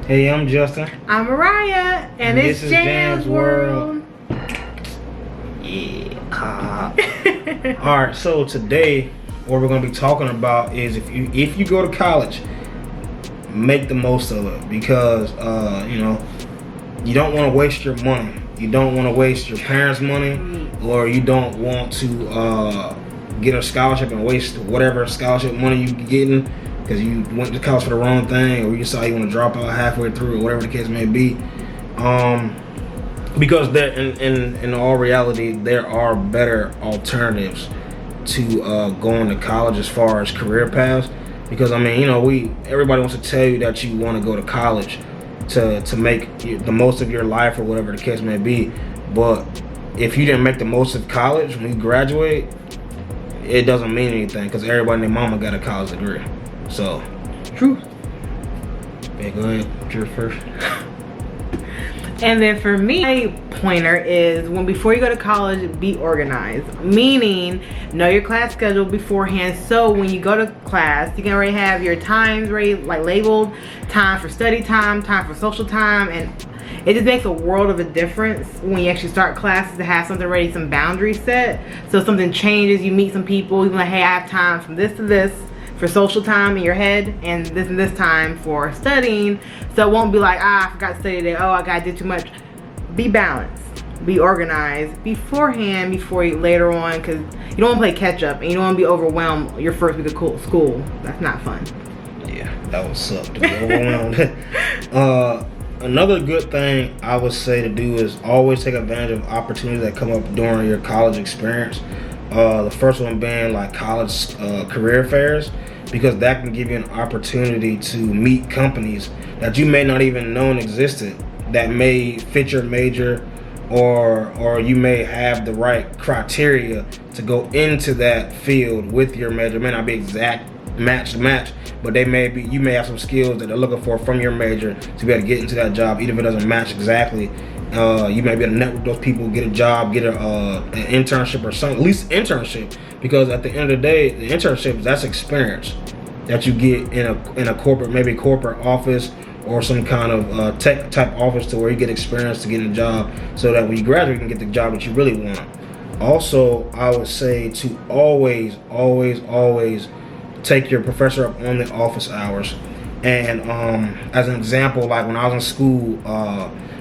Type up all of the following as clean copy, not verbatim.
Hey, I'm Justin. I'm Mariah, and it's this is Jam's World. Yeah. Alright, so today what we're going to be talking about is if you go to college, make the most of it, because you don't want to waste your money. You don't want to waste your parents' money, or you don't want to get a scholarship and waste whatever scholarship money you're getting because you went to college for the wrong thing, or you decide you want to drop out halfway through, or whatever the case may be. Because there, in all reality, there are better alternatives to going to college as far as career paths. Because I mean, everybody wants to tell you that you want to go to college to make the most of your life, or whatever the case may be. But if you didn't make the most of college when you graduate, it doesn't mean anything, because everybody and their mama got a college degree. So, True. Yeah, go ahead. You're first. And then for me, my pointer is before you go to college, be organized. Meaning, know your class schedule beforehand, so when you go to class, you can already have your times ready, like labeled, time for study time for social time, and it just makes a world of a difference when you actually start classes to have something ready, some boundaries set. So if something changes, you meet some people, you're like, hey, I have time from this to this for social time in your head, and this time for studying. So it won't be like, I forgot to study today, oh, I did too much. Be balanced, be organized beforehand, before you later on, because you don't want to play catch up, and you don't want to be overwhelmed your first week of school. That's not fun. Yeah, that would suck to be overwhelmed. Another good thing I would say to do is always take advantage of opportunities that come up during your college experience. The first one being like college career fairs, because that can give you an opportunity to meet companies that you may not even know existed, that may fit your major, or you may have the right criteria to go into that field with your major. It may not be exact match, but you may have some skills that they're looking for from your major to be able to get into that job, even if it doesn't match exactly. You may be able to network those people, get a job, get an internship, or some, at least internship, because at the end of the day, the internship, that's experience that you get in a corporate, maybe corporate office, or some kind of tech type office, to where you get experience to get a job, so that when you graduate, you can get the job that you really want. Also, I would say to always take your professor up on the office hours. And as an example, like when I was in school,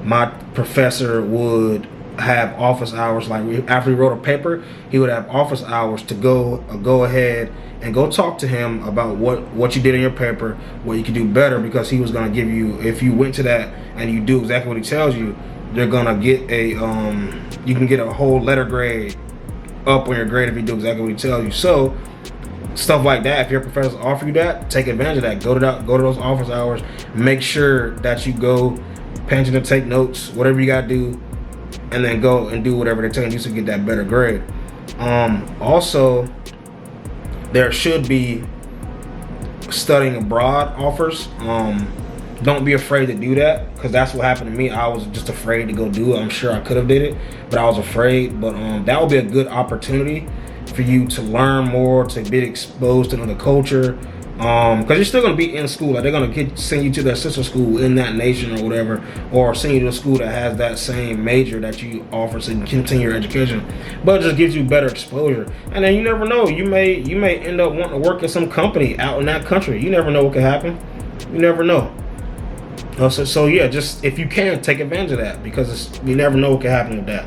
my professor would have office hours. Like after he wrote a paper, he would have office hours to go ahead and go talk to him about what you did in your paper, what you could do better, because he was going to give you, if you went to that and you do exactly what he tells you, you're going to get you can get a whole letter grade up on your grade if you do exactly what he tells you. So stuff like that, if your professors offer you that, take advantage of that. Go to those office hours. Make sure that you go pay attention to take notes, whatever you gotta do, and then go and do whatever they're telling you to get that better grade. Also, there should be studying abroad offers. Don't be afraid to do that, because that's what happened to me. I was just afraid to go do it. I'm sure I could have did it, but I was afraid. But that would be a good opportunity for you to learn more, to be exposed to another culture, because you're still going to be in school. Like, they're going to send you to their sister school in that nation or whatever, or send you to a school that has that same major that you offer, so you can continue your education. But it just gives you better exposure. And then you never know, you may end up wanting to work at some company out in that country. You never know what could happen. You never know. So yeah, just if you can, take advantage of that, because you never know what could happen with that.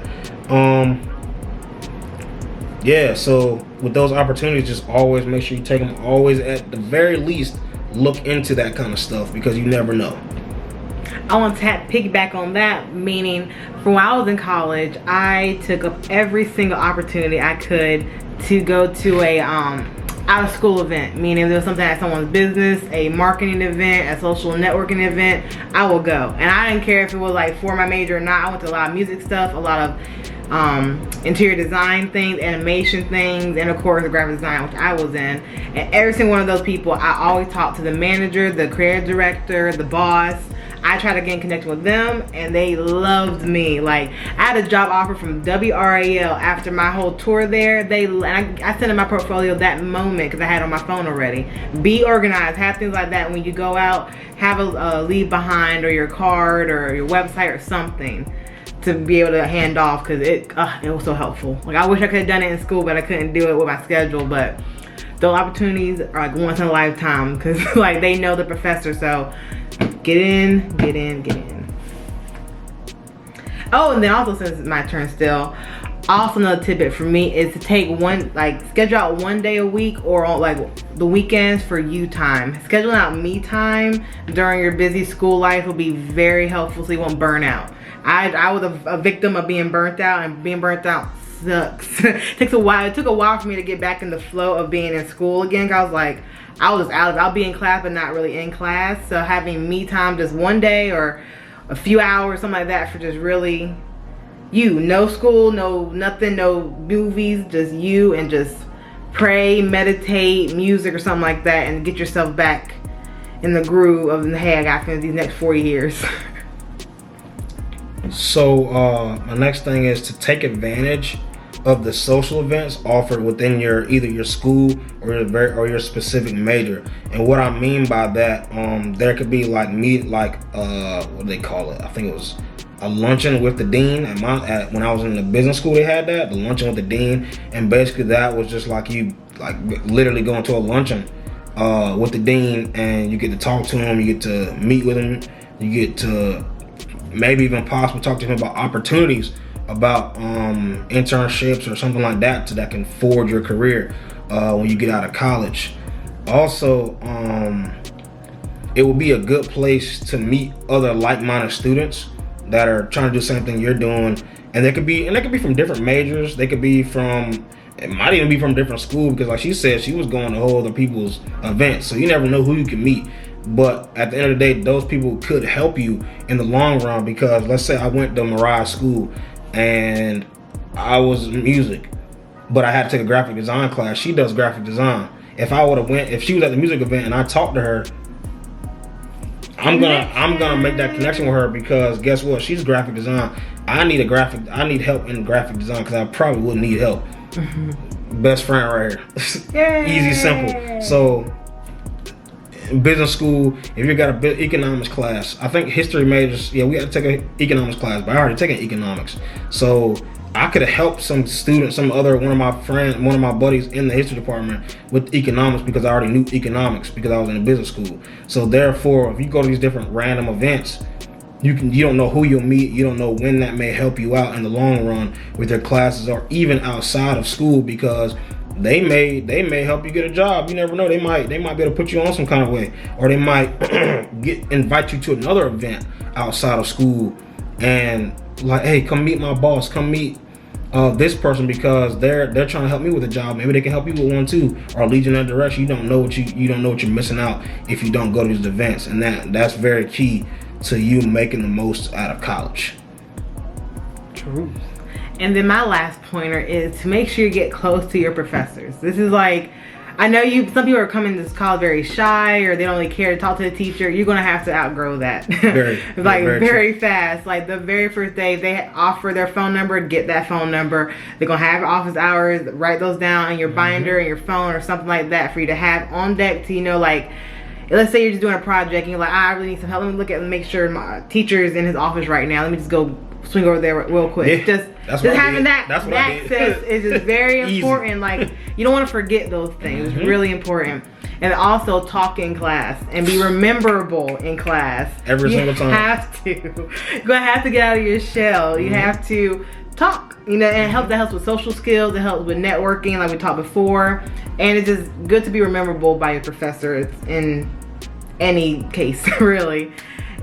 Yeah, so with those opportunities, just always make sure you take them. Always, at the very least, look into that kind of stuff, because you never know. I want to piggyback on that, meaning from when I was in college, I took up every single opportunity I could to go to a out of school event. Meaning if there was something at someone's business, a marketing event, a social networking event, I will go. And I didn't care if it was like for my major or not. I went to a lot of music stuff, a lot of interior design things, animation things, and of course graphic design, which I was in. And every single one of those people, I always talked to the manager, the creative director, the boss. I tried to get in connection with them, and they loved me. Like, I had a job offer from WRAL after my whole tour there. I sent in my portfolio that moment because I had it on my phone already. Be organized, have things like that when you go out. Have a leave behind, or your card, or your website, or something to be able to hand off, because it was so helpful. Like, I wish I could have done it in school, but I couldn't do it with my schedule. But those opportunities are like once in a lifetime, because like they know the professor. So get in. Oh, and then also, since it's my turn still, also another tidbit for me is to take schedule out one day a week, or on like the weekends, for you time. Scheduling out me time during your busy school life will be very helpful, so you won't burn out. I was a victim of being burnt out, and being burnt out sucks. It took a while for me to get back in the flow of being in school again. I was like, I'll be in class but not really in class. So having me time just one day or a few hours, something like that, for just really you. No school, no nothing, no movies, just you, and just pray, meditate, music or something like that, and get yourself back in the groove of, hey, I got to finish these next 4 years. So my next thing is to take advantage of the social events offered within either your school or your specific major. And what I mean by that, there could be like what do they call it? I think it was a luncheon with the dean. When I was in the business school, they had that, the luncheon with the dean, and basically that was just like you literally going to a luncheon with the dean, and you get to talk to him, you get to meet with him, you get to maybe even possibly talk to him about opportunities, about internships or something like that, so that can forge your career when you get out of college. Also, it will be a good place to meet other like-minded students that are trying to do the same thing you're doing, and they could be from different majors. They could be it might even be from different schools, because like she said, she was going to whole other people's events, so you never know who you can meet. But at the end of the day, those people could help you in the long run, because let's say I went to Mariah school and I was in music, but I had to take a graphic design class. She does graphic design. If she was at the music event and I talked to her, I'm gonna make that connection with her, because guess what? She's graphic design. I need help in graphic design, because I probably wouldn't need help. Best friend right here. Easy, simple. So business school, if you got a economics class, I think history majors, we had to take an economics class, but I already taken economics, so I could have helped some students, one of my buddies in the history department with economics, because I already knew economics because I was in a business school. So therefore, if you go to these different random events, you don't know who you'll meet, you don't know when that may help you out in the long run with your classes, or even outside of school, because they may help you get a job. You never know. They might be able to put you on some kind of way, or they might invite you to another event outside of school, and like, hey, come meet my boss, come meet this person, because they're trying to help me with a job. Maybe they can help you with one too, or lead you in that direction. You don't know what you're missing out if you don't go to these events, and that's very key to you making the most out of college. True. And then my last pointer is to make sure you get close to your professors. This is like, I know some people are coming to this college very shy, or they don't really care to talk to the teacher. You're gonna have to outgrow that. Very fast. Like the very first day, they offer their phone number, get that phone number. They're gonna have office hours, write those down in your binder, in your phone, or something like that, for you to have on deck to, like, let's say you're just doing a project and you're like, I really need some help. Let me look at and make sure my teacher's in his office right now. Let me just go swing over there real quick. Yeah, just having that access is just very important. Like, you don't want to forget those things. It's really important. And also talk in class and be rememberable in class. Every single time. You're gonna have to get out of your shell. You have to talk, and that helps with social skills. It helps with networking, like we talked before. And it's just good to be rememberable by your professor in any case, really.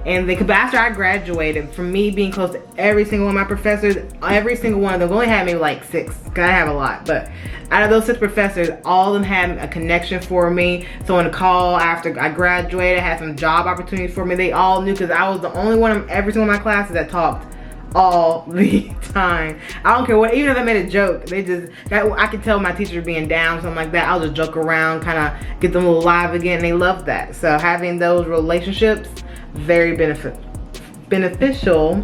And after I graduated, from me being close to every single one of my professors, every single one of them only had maybe like 6. I have a lot, but out of those 6 professors, all of them had a connection for me. Someone to call after I graduated, had some job opportunities for me. They all knew, because I was the only one in every single one of my classes that talked all the time. I don't care what, even if I made a joke, I could tell my teacher being down, something like that. I'll just joke around, kind of get them a little live again. And they love that. So having those relationships, very beneficial. beneficial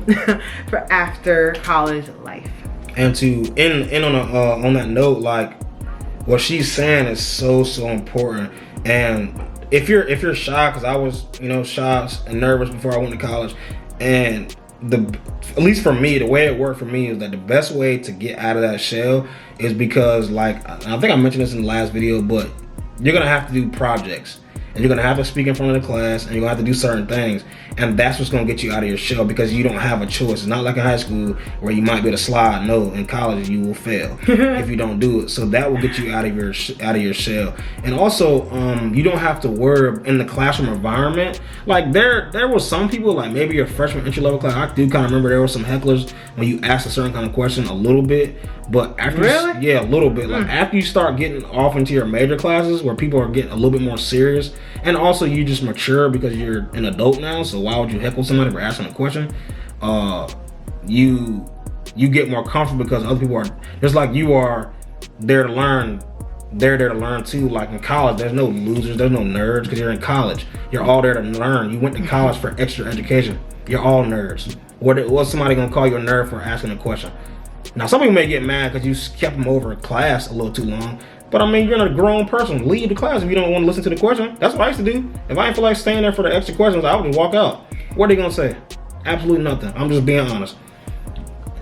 for after college life. And to end on that note, like what she's saying is so important. And if you're shy, because I was shy and nervous before I went to college, and at least for me, the way it worked for me is that the best way to get out of that shell is because, like, I think I mentioned this in the last video, but you're gonna have to do projects, and you're gonna have to speak in front of the class, and you're gonna have to do certain things, and that's what's gonna get you out of your shell, because you don't have a choice. It's not like in high school where you might be able to slide. No, in college you will fail if you don't do it. So that will get you out of your shell. And also, you don't have to worry in the classroom environment. Like there was some people, like maybe your freshman entry level class. I do kind of remember there were some hecklers when you asked a certain kind of question a little bit. But after a little bit. Like after you start getting off into your major classes where people are getting a little bit more serious, and also you just mature because you're an adult now. So why would you heckle somebody for asking a question? You get more comfortable because other people are just like you are there to learn. They're there to learn too. Like in college, there's no losers, there's no nerds, because you're in college. You're all there to learn. You went to college for extra education. You're all nerds. What's somebody gonna call you a nerd for asking a question? Now, some people may get mad because you kept them over in class a little too long. But I mean, you're a grown person. Leave the class if you don't want to listen to the question. That's what I used to do. If I didn't feel like staying there for the extra questions, I would just walk out. What are they gonna say? Absolutely nothing. I'm just being honest.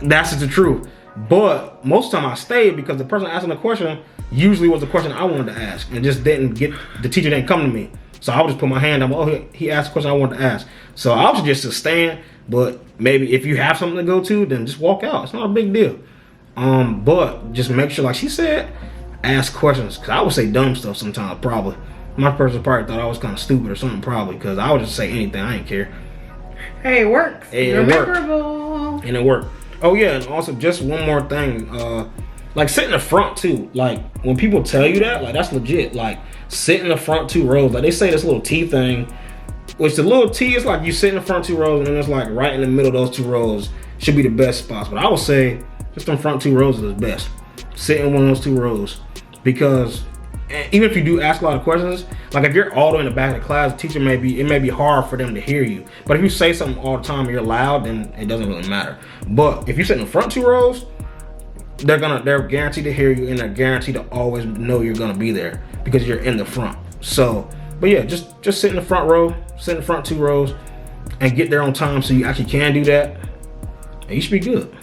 That's the truth. But most of the time I stayed because the person asking the question usually was the question I wanted to ask, and just the teacher didn't come to me. So I would just put my hand up. Oh, he asked the question I wanted to ask. So I was just staying. But maybe if you have something to go to, then just walk out. It's not a big deal. But just make sure, like she said, ask questions. Because I would say dumb stuff sometimes, probably. My person probably thought I was kind of stupid or something, probably. Because I would just say anything. I didn't care. Hey, it works. It memorable. And it worked. Oh, yeah. And also, just one more thing. Like, sit in the front, too. Like, when people tell you that, like, that's legit. Like, sit in the front 2 rows. Like, they say this little T thing. Which the little T is like you sit in the front 2 rows, and then it's like right in the middle of those 2 rows should be the best spots. But I would say just in front 2 rows is the best. Sit in one of those 2 rows, because even if you do ask a lot of questions, like if you're all the way in the back of the class, the teacher it may be hard for them to hear you. But if you say something all the time and you're loud, then it doesn't really matter. But if you sit in the front 2 rows, they're guaranteed to hear you, and they're guaranteed to always know you're gonna be there because you're in the front. So. But yeah, just sit in the front row, sit in the front 2 rows, and get there on time so you actually can do that, and you should be good.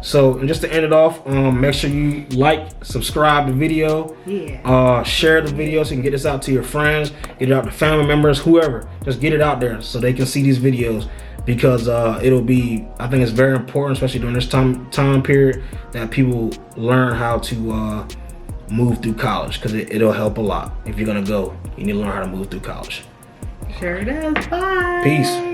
So, and just to end it off, make sure you like, subscribe the video, share the video so you can get this out to your friends, get it out to family members, whoever. Just get it out there so they can see these videos, because I think it's very important, especially during this time period, that people learn how to move through college, because it'll help a lot. If you're gonna go, you need to learn how to move through college. Sure does. Bye. Peace.